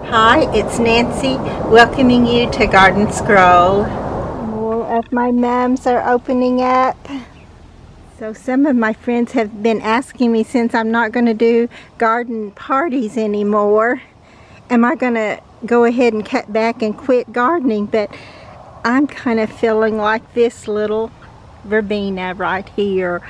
Hi, it's Nancy welcoming you to Garden Scroll. More of my mums are opening up. So some of my friends have been asking me, since I'm not going to do garden parties anymore, am I going to go ahead and cut back and quit gardening? But I'm kind of feeling like this little verbena right here.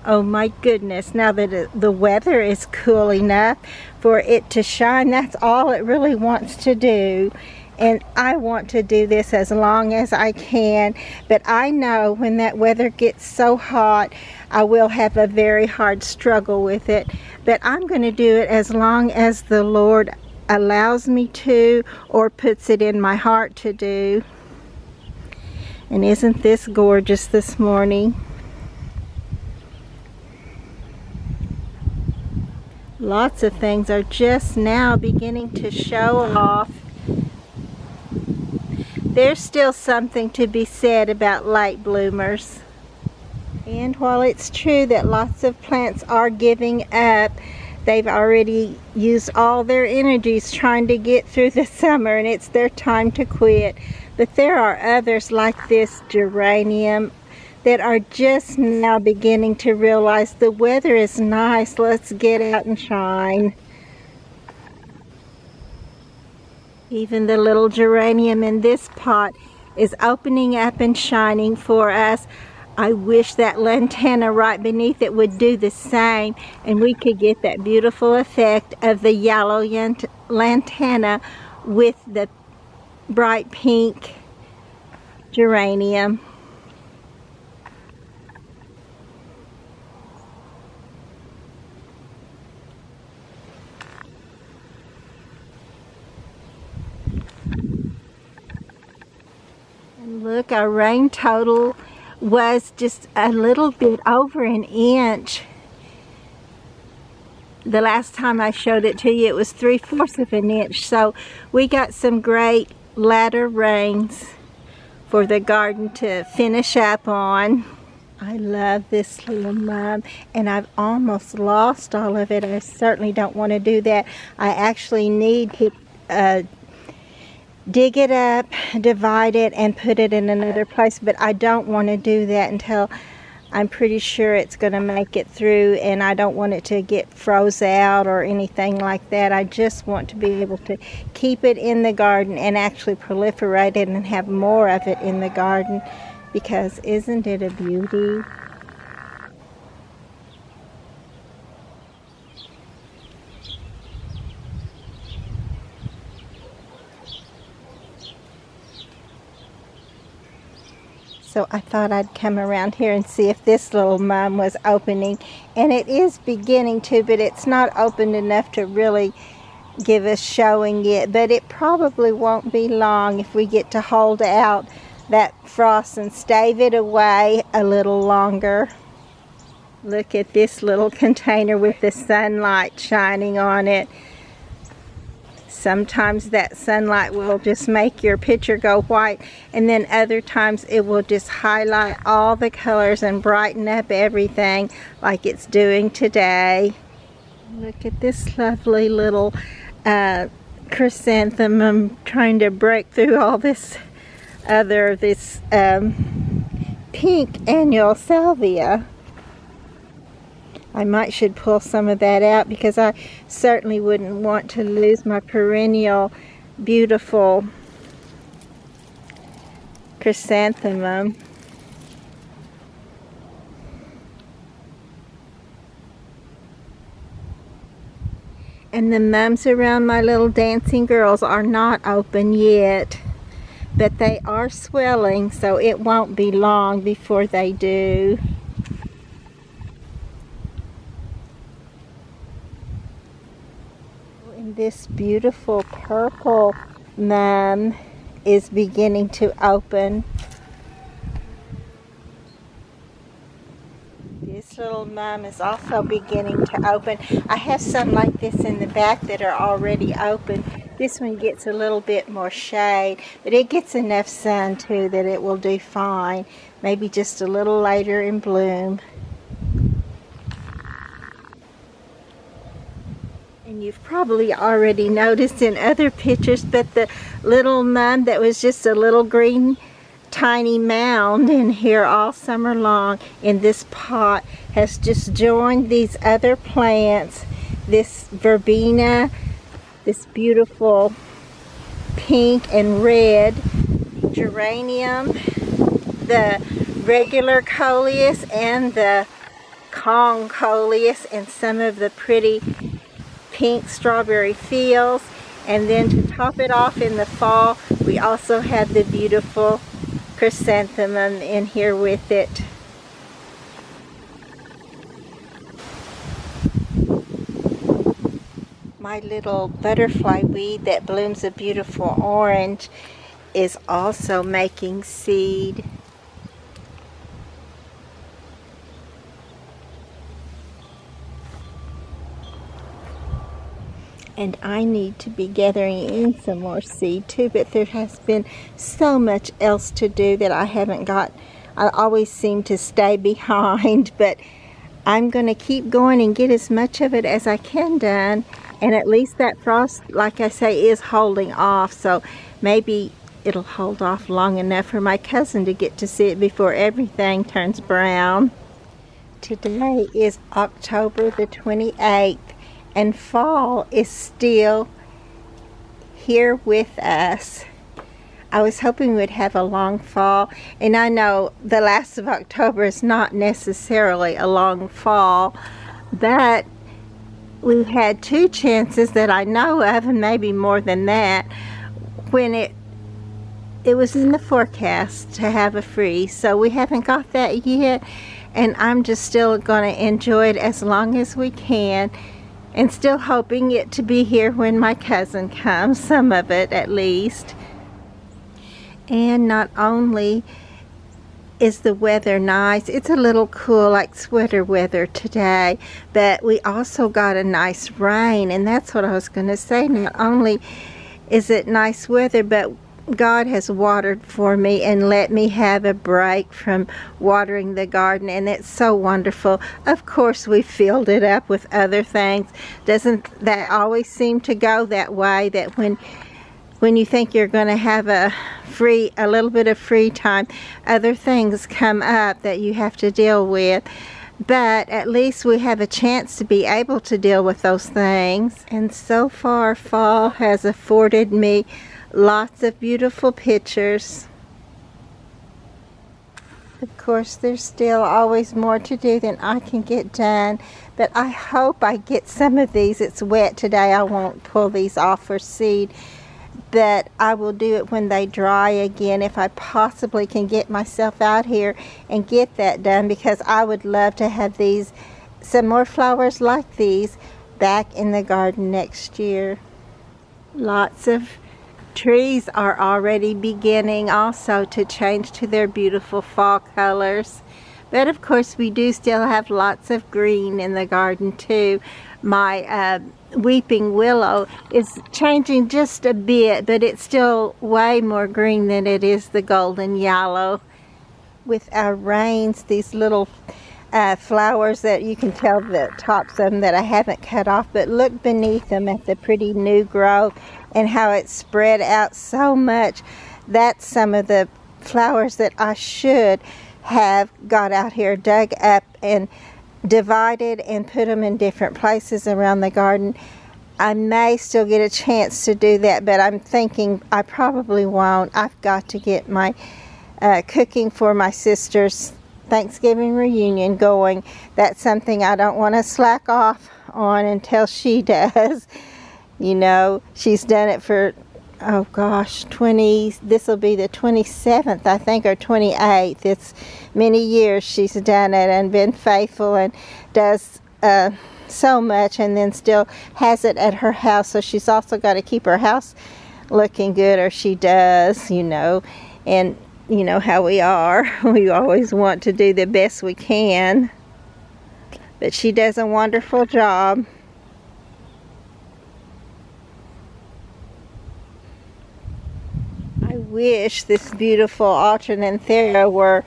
Oh my goodness, now that the weather is cool enough for it to shine, that's all it really wants to do. And I want to do this as long as I can, but I know when that weather gets so hot, I will have a very hard struggle with it. But I'm going to do it as long as the Lord allows me to, or puts it in my heart to do. And isn't this gorgeous this morning? Lots of things are just now beginning to show off. There's still something to be said about late bloomers. And while it's true that lots of plants are giving up, they've already used all their energies trying to get through the summer and it's their time to quit. But there are others like this geranium that are just now beginning to realize the weather is nice, let's get out and shine. Even the little geranium in this pot is opening up and shining for us. I wish that lantana right beneath it would do the same and we could get that beautiful effect of the yellow lantana with the bright pink geranium. And look, our rain total was just a little bit over an inch. The last time I showed it to you, it was 3/4 of an inch. So we got some great latter rains for the garden to finish up on. I love this little mum, and I've almost lost all of it. I certainly don't want to do that. I actually need to dig it up, divide it, and put it in another place, but I don't want to do that until I'm pretty sure it's going to make it through, and I don't want it to get froze out or anything like that. I just want to be able to keep it in the garden and actually proliferate it and have more of it in the garden, because isn't it a beauty? So I thought I'd come around here and see if this little mum was opening. And it is beginning to, but it's not opened enough to really give us showing yet. But it probably won't be long if we get to hold out that frost and stave it away a little longer. Look at this little container with the sunlight shining on it. Sometimes that sunlight will just make your picture go white, and then other times it will just highlight all the colors and brighten up everything like it's doing today. Look at this lovely little chrysanthemum trying to break through all this pink annual salvia. I should pull some of that out because I certainly wouldn't want to lose my perennial beautiful chrysanthemum. And the mums around my little dancing girls are not open yet, but they are swelling, so it won't be long before they do. This beautiful purple mum is beginning to open. This little mum is also beginning to open. I have some like this in the back that are already open. This one gets a little bit more shade, but it gets enough sun too that it will do fine. Maybe just a little later in bloom. And You've probably already noticed in other pictures, but the little mum that was just a little green tiny mound in here all summer long in this pot has just joined these other plants. This verbena, this beautiful pink and red geranium, the regular coleus and the Kong coleus, and some of the pretty pink strawberry fields. And then to top it off in the fall, we also have the beautiful chrysanthemum in here with it. My little butterfly weed that blooms a beautiful orange is also making seed. And I need to be gathering in some more seed too, but there has been so much else to do that I haven't got. I always seem to stay behind, but I'm going to keep going and get as much of it as I can done. And at least that frost, like I say, is holding off, so maybe it'll hold off long enough for my cousin to get to see it before everything turns brown. Today is October the 28th. And fall is still here with us. I was hoping we'd have a long fall, and I know the last of October is not necessarily a long fall, but we've had 2 chances that I know of, and maybe more than that, when it was in the forecast to have a freeze. So we haven't got that yet, and I'm just still going to enjoy it as long as we can. And still hoping it to be here when my cousin comes, some of it at least. And not only is the weather nice, it's a little cool, like sweater weather today, but we also got a nice rain, and that's what I was going to say. Not only is it nice weather, but God has watered for me and let me have a break from watering the garden, and it's so wonderful. Little. Of course, we filled it up with other things. Doesn't that always seem to go that way, that when you think you're going to have a little bit of free time, other things come up that you have to deal with. But at least we have a chance to be able to deal with those things. And so far, fall has afforded me lots of beautiful pictures. Of course, there's still always more to do than I can get done, but I hope I get some of these. It's wet today. I won't pull these off for seed, but I will do it when they dry again, if I possibly can get myself out here and get that done, because I would love to have some more flowers like these back in the garden next year. Lots of trees are already beginning also to change to their beautiful fall colors. But of course we do still have lots of green in the garden too. My weeping willow is changing just a bit, but it's still way more green than it is the golden yellow. With our rains, these little flowers that you can tell the tops of them that I haven't cut off, but look beneath them at the pretty new growth and how it's spread out so much. That's some of the flowers that I should have got out here, dug up and divided and put them in different places around the garden. I may still get a chance to do that, but I'm thinking I probably won't. I've got to get my cooking for my sister's Thanksgiving reunion going. That's something I don't want to slack off on until she does. You know, she's done it for, oh gosh, this will be the 27th, I think, or 28th. It's many years she's done it and been faithful and does so much, and then still has it at her house. So she's also got to keep her house looking good, or she does, you know. And you know how we are. We always want to do the best we can. But she does a wonderful job. I wish this beautiful alternanthera were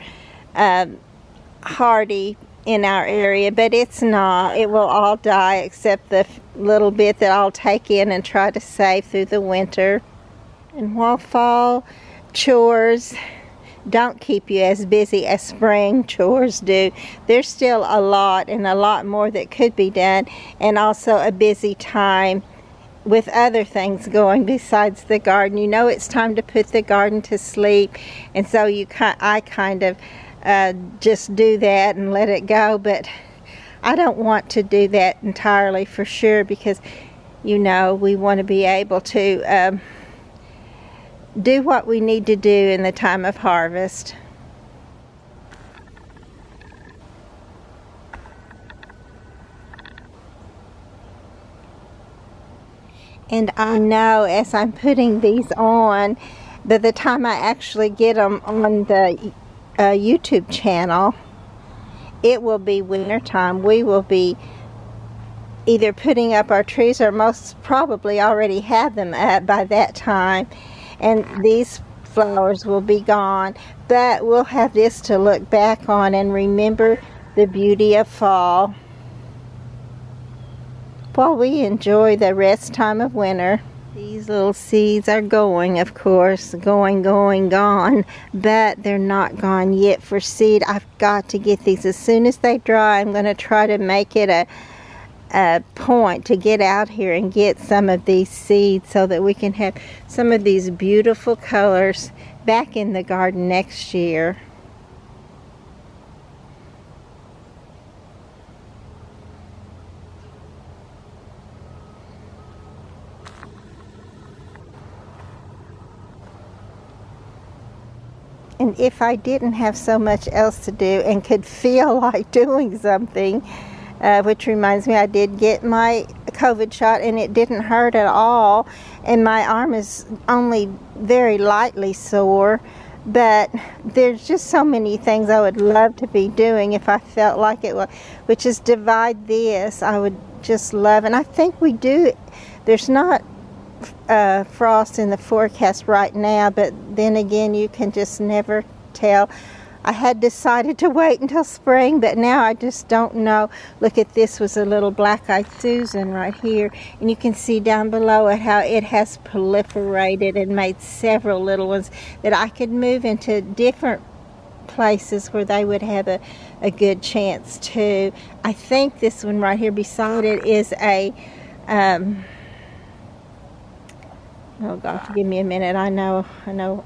hardy in our area, but it's not. It will all die except the little bit that I'll take in and try to save through the winter. And while fall chores don't keep you as busy as spring chores do, there's still a lot and a lot more that could be done, and also a busy time with other things going besides the garden. You know, it's time to put the garden to sleep, and so I kind of just do that and let it go, but I don't want to do that entirely for sure, because you know, we want to be able to do what we need to do in the time of harvest. And I know as I'm putting these on, by the time I actually get them on the YouTube channel, it will be winter time. We will be either putting up our trees, or most probably already have them up by that time, and these flowers will be gone, but we'll have this to look back on and remember the beauty of fall while we enjoy the rest time of winter. These little seeds are going, of course, going, gone, but they're not gone yet for seed. I've got to get these as soon as they dry. I'm going to try to make it a point to get out here and get some of these seeds so that we can have some of these beautiful colors back in the garden next year. And if I didn't have so much else to do and could feel like doing something, which reminds me, I did get my COVID shot and it didn't hurt at all, and my arm is only very lightly sore, but there's just so many things I would love to be doing if I felt like it was, which is divide this. I would just love, and I think we do. There's not frost in the forecast right now, but then again, you can just never tell. I had decided to wait until spring, but now I just don't know. Look at this, was a little black-eyed Susan right here, and you can see down below it how it has proliferated and made several little ones that I could move into different places where they would have a good chance too. I think this one right here beside it is a oh God, give me a minute. I know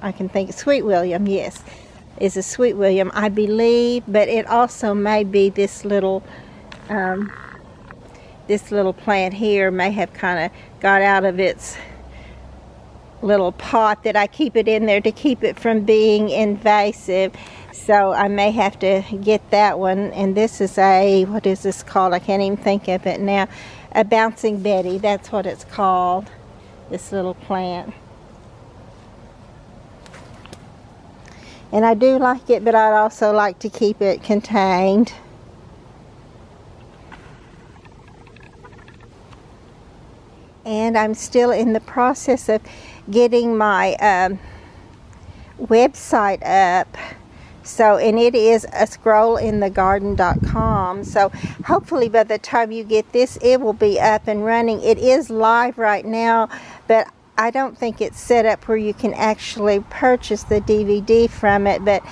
I can think. Sweet William, yes, is a Sweet William, I believe, but it also may be this little plant here may have kind of got out of its little pot that I keep it in there to keep it from being invasive. So I may have to get that one. And this is what is this called? I can't even think of it now. A Bouncing Betty, that's what it's called. This little plant. And I do like it, but I'd also like to keep it contained. And I'm still in the process of getting my website up. So, and it is a scrollinthegarden.com. So hopefully by the time you get this, it will be up and running. It is live right now, but I don't think it's set up where you can actually purchase the DVD from it, but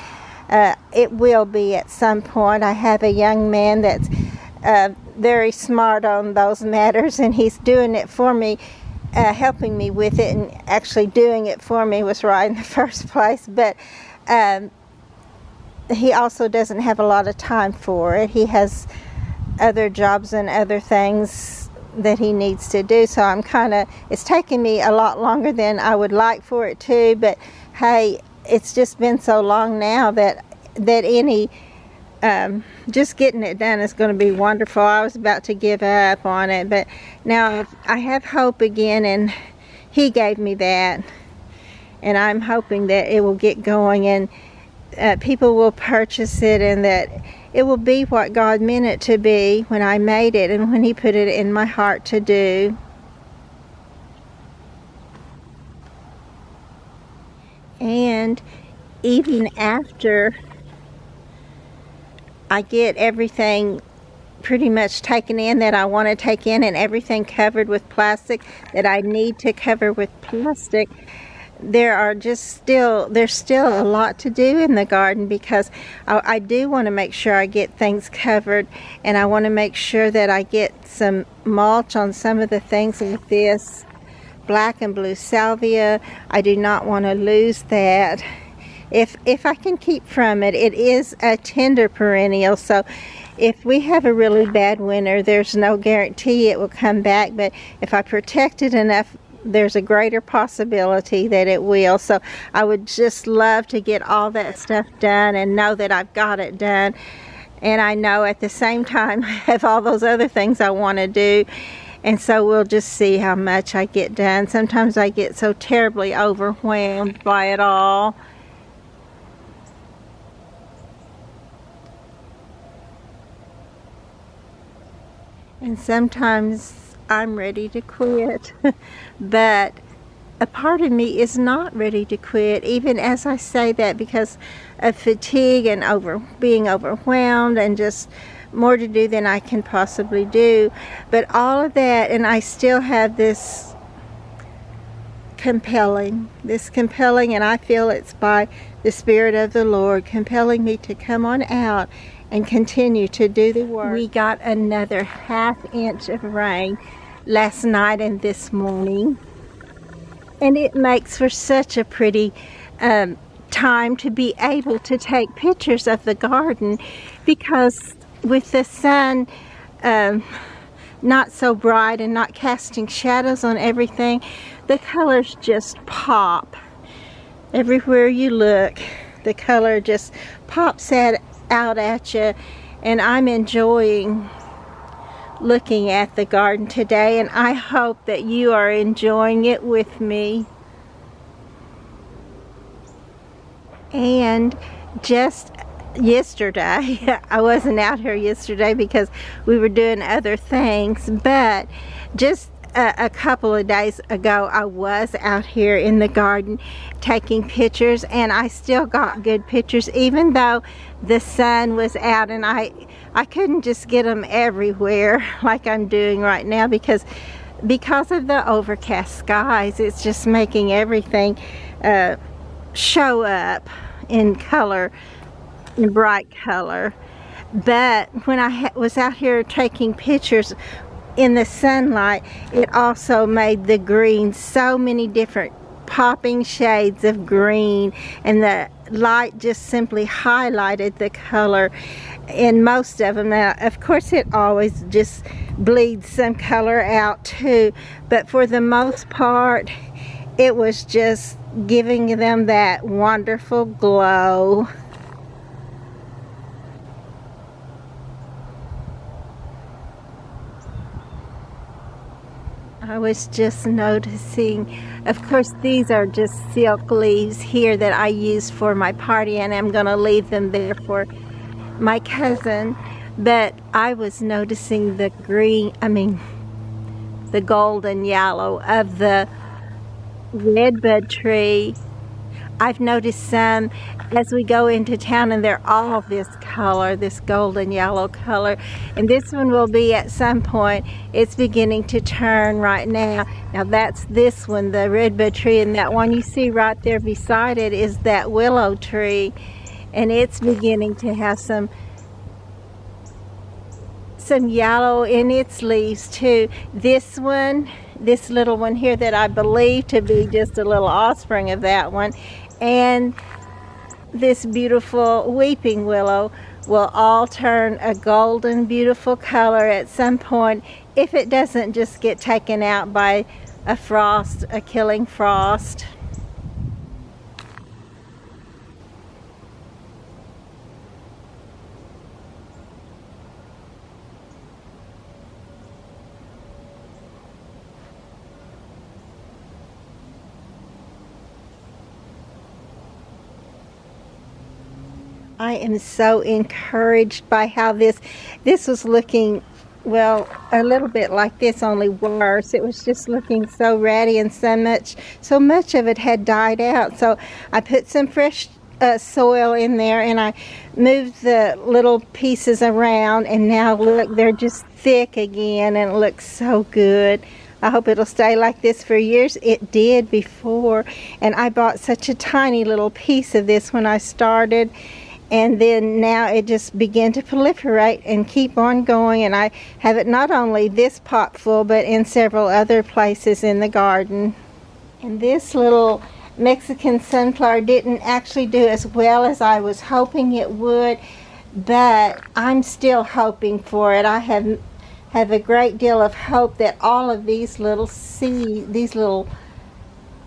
it will be at some point. I have a young man that's very smart on those matters, and he's doing it for me, helping me with it, and actually doing it for me was right in the first place, but he also doesn't have a lot of time for it. He has other jobs and other things that he needs to do, so it's taking me a lot longer than I would like for it to, but hey, it's just been so long now that any just getting it done is going to be wonderful. I was about to give up on it, but now I have hope again, and he gave me that, and I'm hoping that it will get going, and people will purchase it, and that it will be what God meant it to be when I made it and when he put it in my heart to do. And even after I get everything pretty much taken in that I want to take in, and everything covered with plastic that I need to cover with plastic. There's still a lot to do in the garden, because I do want to make sure I get things covered, and I want to make sure that I get some mulch on some of the things with this black and blue salvia. I do not want to lose that. If I can keep from it. It is a tender perennial, so if we have a really bad winter, there's no guarantee it will come back, but if I protect it enough, there's a greater possibility that it will. So I would just love to get all that stuff done and know that I've got it done. And I know at the same time I have all those other things I want to do. And so we'll just see how much I get done. Sometimes I get so terribly overwhelmed by it all. And sometimes I'm ready to quit. But a part of me is not ready to quit, even as I say that, because of fatigue and being overwhelmed and just more to do than I can possibly do. But all of that, and I still have this compelling, and I feel it's by the Spirit of the Lord compelling me to come on out and continue to do the work. We got another 1/2 inch of rain last night and this morning, and it makes for such a pretty time to be able to take pictures of the garden, because with the sun not so bright and not casting shadows on everything, the colors just pop. Everywhere you look, the color just pops out at you, and I'm enjoying looking at the garden today, and I hope that you are enjoying it with me. And just yesterday, I wasn't out here yesterday because we were doing other things, but just a couple of days ago I was out here in the garden taking pictures, and I still got good pictures even though the sun was out, and I couldn't just get them everywhere like I'm doing right now because of the overcast skies. It's just making everything show up in color, in bright color. But when I was out here taking pictures in the sunlight, it also made the green so many different popping shades of green, and the light just simply highlighted the color in most of them. Now, of course, it always just bleeds some color out too, but for the most part, it was just giving them that wonderful glow. I was just noticing, of course these are just silk leaves here that I use for my party, and I'm going to leave them there for my cousin. But I was noticing the the golden yellow of the redbud tree. I've noticed some as we go into town, and they're all this color, this golden yellow color. And this one will be at some point. It's beginning to turn right now. Now that's this one, the redbud tree, and that one you see right there beside it is that willow tree. And it's beginning to have some yellow in its leaves too. This one, this little one here that I believe to be just a little offspring of that one, and this beautiful weeping willow will all turn a golden beautiful color at some point, if it doesn't just get taken out by a killing frost. I am so encouraged by how this was looking, well, a little bit like this, only worse. It was just looking so ratty, and so much of it had died out. So I put some fresh soil in there, and I moved the little pieces around, and now look, they're just thick again, and it looks so good. I hope it'll stay like this for years. It did before, and I bought such a tiny little piece of this when I started, and then now it just began to proliferate and keep on going, and I have it not only this pot full but in several other places in the garden. And this little Mexican sunflower didn't actually do as well as I was hoping it would, but I'm still hoping for it. I have a great deal of hope that all of these little these little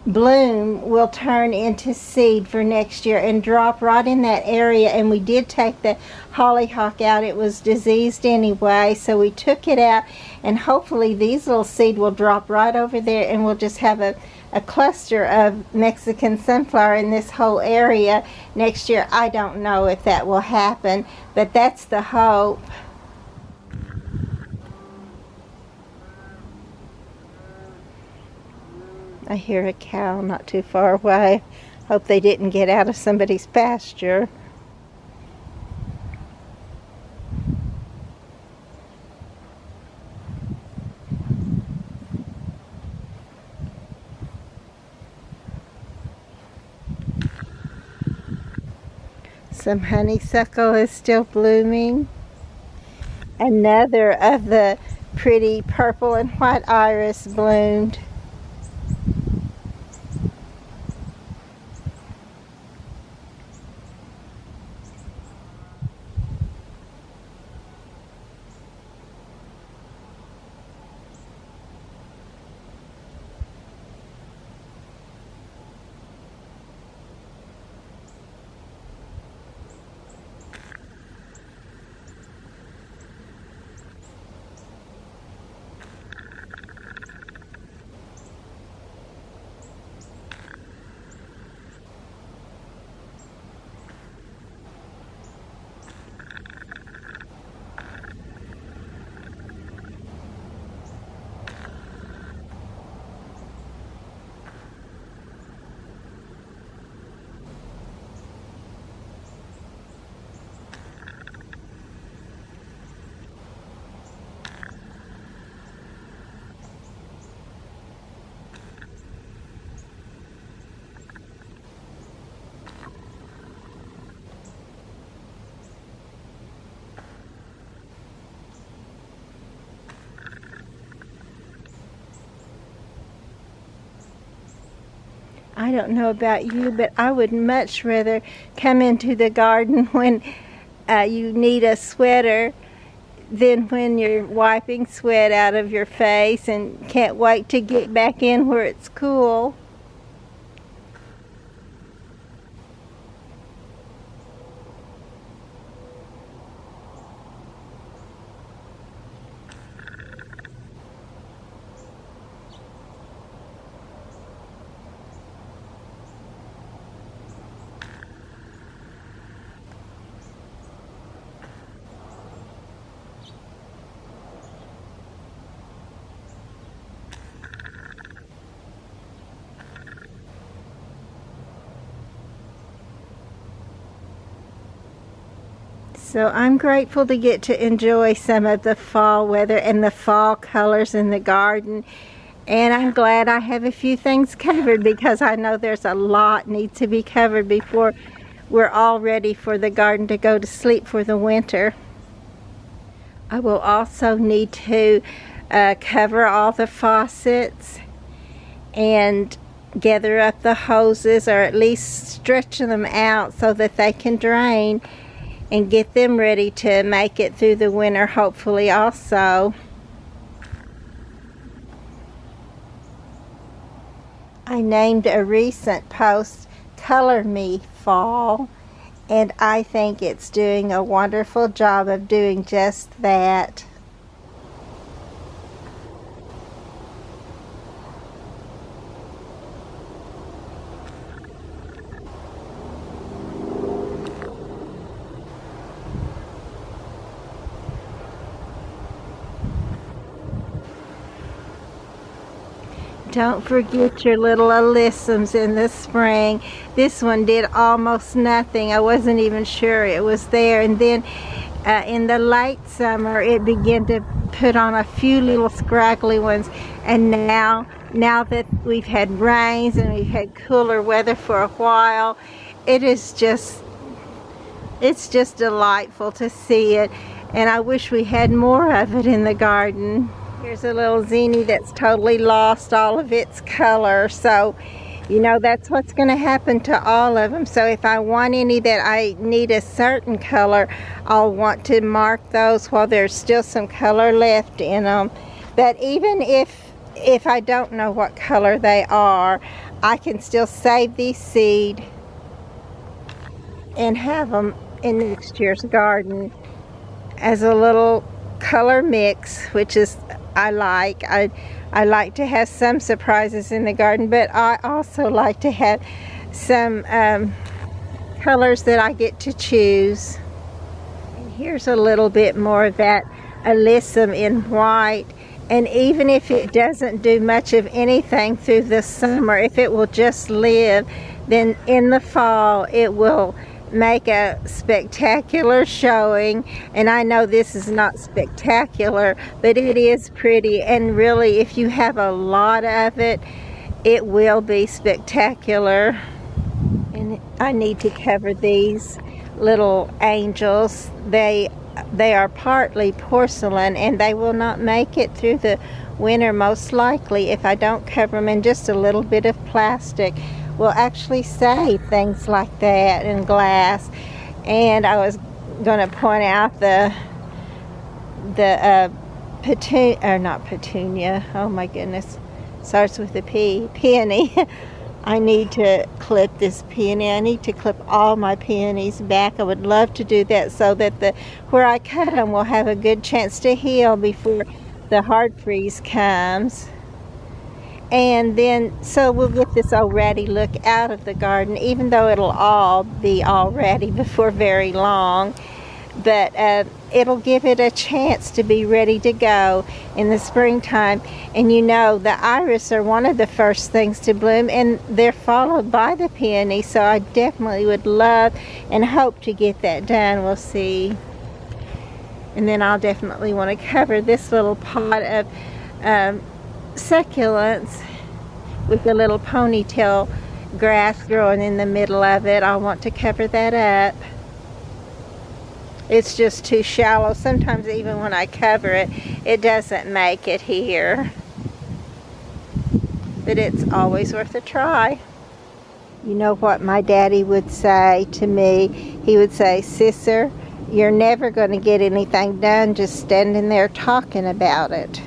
bloom will turn into seed for next year and drop right in that area. And we did take the hollyhock out. It was diseased anyway, so we took it out, and hopefully these little seed will drop right over there, and we'll just have a cluster of Mexican sunflower in this whole area next year. I don't know if that will happen, but that's the hope. I hear a cow not too far away. Hope they didn't get out of somebody's pasture. Some honeysuckle is still blooming. Another of the pretty purple and white iris bloomed. I don't know about you, but I would much rather come into the garden when you need a sweater than when you're wiping sweat out of your face and can't wait to get back in where it's cool. So I'm grateful to get to enjoy some of the fall weather and the fall colors in the garden. And I'm glad I have a few things covered, because I know there's a lot needs to be covered before we're all ready for the garden to go to sleep for the winter. I will also need to cover all the faucets and gather up the hoses, or at least stretch them out so that they can drain, and get them ready to make it through the winter, hopefully also. I named a recent post Color Me Fall, and I think it's doing a wonderful job of doing just that. Don't forget your little alyssums in the spring. This one did almost nothing. I wasn't even sure it was there. And then in the late summer, it began to put on a few little scraggly ones. And now that we've had rains and we've had cooler weather for a while, it's just delightful to see it. And I wish we had more of it in the garden. Here's a little zinnia that's totally lost all of its color. So, you know, that's what's going to happen to all of them. So if I want any that I need a certain color, I'll want to mark those while there's still some color left in them. But even if I don't know what color they are, I can still save these seed and have them in next year's garden as a little color mix, which is I like to have some surprises in the garden, but I also like to have some colors that I get to choose. And here's a little bit more of that alyssum in white. And even if it doesn't do much of anything through the summer, if it will just live, then in the fall it will make a spectacular showing. And I know this is not spectacular, but it is pretty, and really if you have a lot of it, it will be spectacular. And I need to cover these little angels. They are partly porcelain, and they will not make it through the winter most likely if I don't cover them in just a little bit of plastic. Will actually save things like that in glass. And I was going to point out the petunia, oh my goodness, starts with a P, peony. I need to clip this peony. I need to clip all my peonies back. I would love to do that so that where I cut them will have a good chance to heal before the hard freeze comes. And then, so we'll get this already look out of the garden, even though it'll all be already before very long. But it'll give it a chance to be ready to go in the springtime. And you know, the iris are one of the first things to bloom, and they're followed by the peony. So I definitely would love and hope to get that done. We'll see. And then I'll definitely want to cover this little pot of succulents with a little ponytail grass growing in the middle of it. I want to cover that up. It's just too shallow. Sometimes even when I cover it, it doesn't make it here. But it's always worth a try. You know what my daddy would say to me? He would say, "Sister, you're never going to get anything done just standing there talking about it."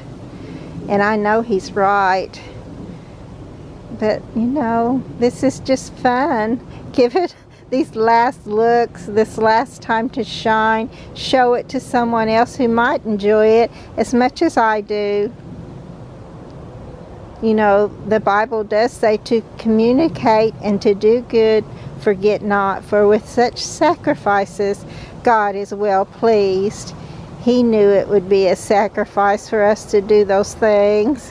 And I know he's right. But, you know, this is just fun. Give it these last looks, this last time to shine. Show it to someone else who might enjoy it as much as I do. You know, the Bible does say to communicate and to do good, forget not. For with such sacrifices, God is well pleased. He knew it would be a sacrifice for us to do those things.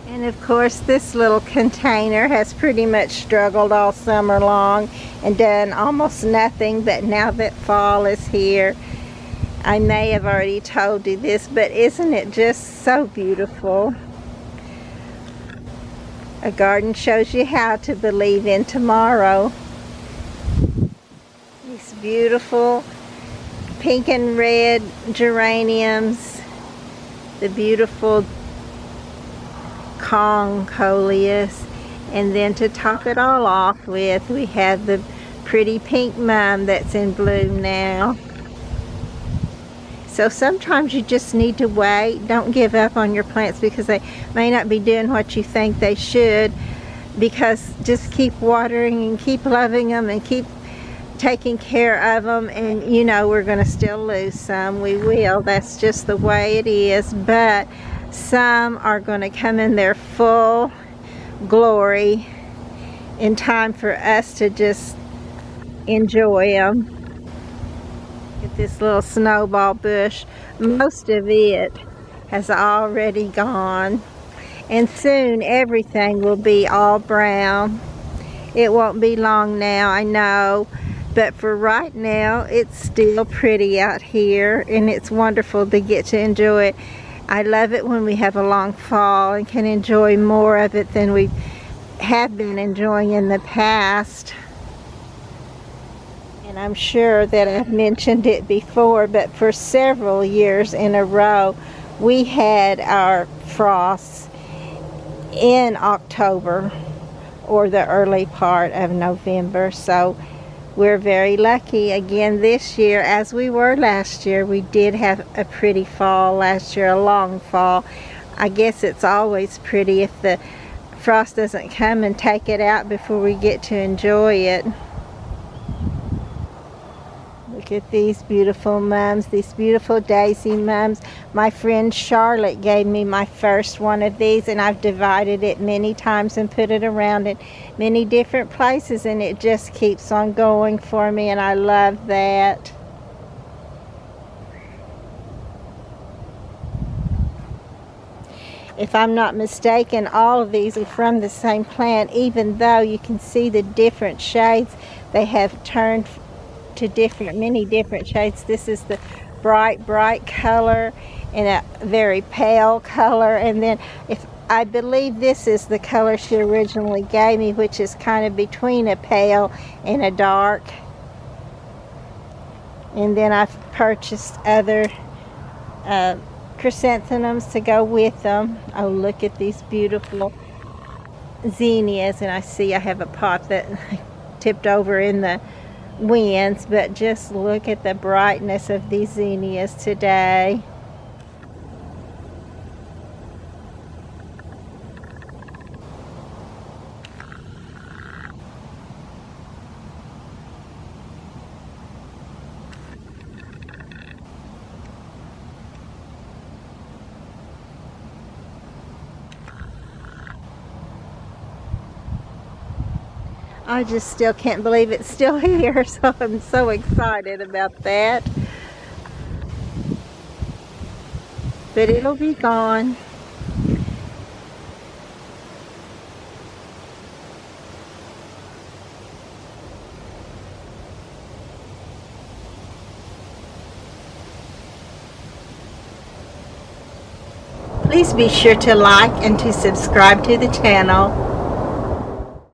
And of course, this little container has pretty much struggled all summer long and done almost nothing, but now that fall is here, I may have already told you this, but isn't it just so beautiful? A garden shows you how to believe in tomorrow. These beautiful pink and red geraniums, the beautiful Kong coleus, and then to top it all off with, we have the pretty pink mum that's in bloom now. So sometimes you just need to wait. Don't give up on your plants because they may not be doing what you think they should, because just keep watering and keep loving them and keep taking care of them, and you know we're going to still lose some. We will. That's just the way it is, but some are going to come in their full glory, in time for us to just enjoy them. Get this little snowball bush. Most of it has already gone, and soon everything will be all brown. It won't be long now, I know, but for right now it's still pretty out here, and it's wonderful to get to enjoy it. I love it when we have a long fall and can enjoy more of it than we have been enjoying in the past. And I'm sure that I've mentioned it before, but for several years in a row we had our frosts in October or the early part of November, so we're very lucky again this year, as we were last year. We did have a pretty fall last year, a long fall. I guess it's always pretty if the frost doesn't come and take it out before we get to enjoy it. Look at these beautiful mums, these beautiful daisy mums. My friend Charlotte gave me my first one of these, and I've divided it many times and put it around in many different places, and it just keeps on going for me, and I love that. If I'm not mistaken, all of these are from the same plant, even though you can see the different shades. They have turned to many different shades. This is the bright color and a very pale color, and then I believe this is the color she originally gave me, which is kind of between a pale and a dark. And then I've purchased other chrysanthemums to go with them. Oh, look at these beautiful zinnias, and I see I have a pot that tipped over in the winds, but just look at the brightness of these zinnias today. I just still can't believe it's still here, so I'm so excited about that. But it'll be gone. Please be sure to like and to subscribe to the channel.